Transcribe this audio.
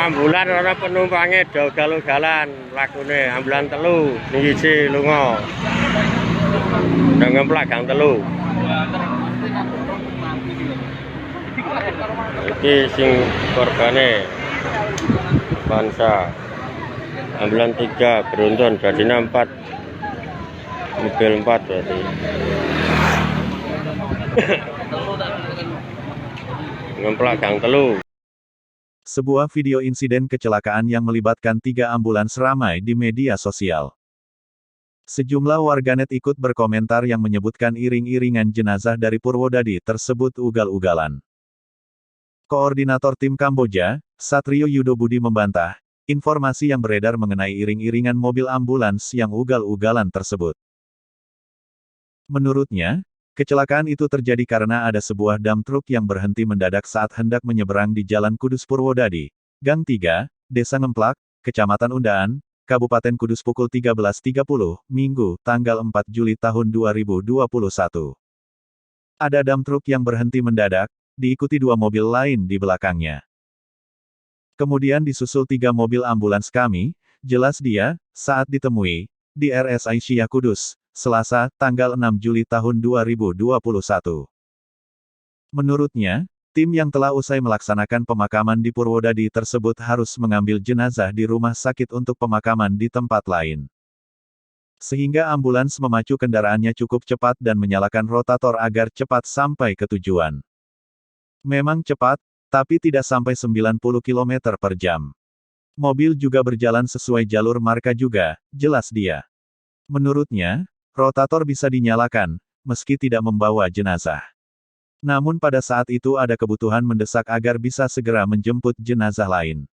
Ambulan ora penumpange do ugal-ugalan lakune ambulan telu siji lunga. Nang ngemplak gang telu. Iki sing korbane Pansa. Ambulan 3 beruntun jadinya 4. Mobil 4 berarti. Ngemplak gang telu. Sebuah video insiden kecelakaan yang melibatkan 3 ambulans ramai di media sosial. Sejumlah warganet ikut berkomentar yang menyebutkan iring-iringan jenazah dari Purwodadi tersebut ugal-ugalan. Koordinator tim Kamboja, Satrio Yudo Budi membantah, informasi yang beredar mengenai iring-iringan mobil ambulans yang ugal-ugalan tersebut. Menurutnya, kecelakaan itu terjadi karena ada sebuah dump truck yang berhenti mendadak saat hendak menyeberang di Jalan Kudus Purwodadi, Gang 3, Desa Ngemplak, Kecamatan Undaan, Kabupaten Kudus pukul 13.30, Minggu, tanggal 4 Juli tahun 2021. Ada dump truck yang berhenti mendadak, diikuti 2 mobil lain di belakangnya. Kemudian disusul 3 mobil ambulans kami, jelas dia, saat ditemui, di RSI Syia Kudus, Selasa, tanggal 6 Juli tahun 2021. Menurutnya, tim yang telah usai melaksanakan pemakaman di Purwodadi tersebut harus mengambil jenazah di rumah sakit untuk pemakaman di tempat lain. Sehingga ambulans memacu kendaraannya cukup cepat dan menyalakan rotator agar cepat sampai ke tujuan. Memang cepat, tapi tidak sampai 90 km per jam. Mobil juga berjalan sesuai jalur marka juga, jelas dia. Menurutnya, rotator bisa dinyalakan, meski tidak membawa jenazah. Namun pada saat itu ada kebutuhan mendesak agar bisa segera menjemput jenazah lain.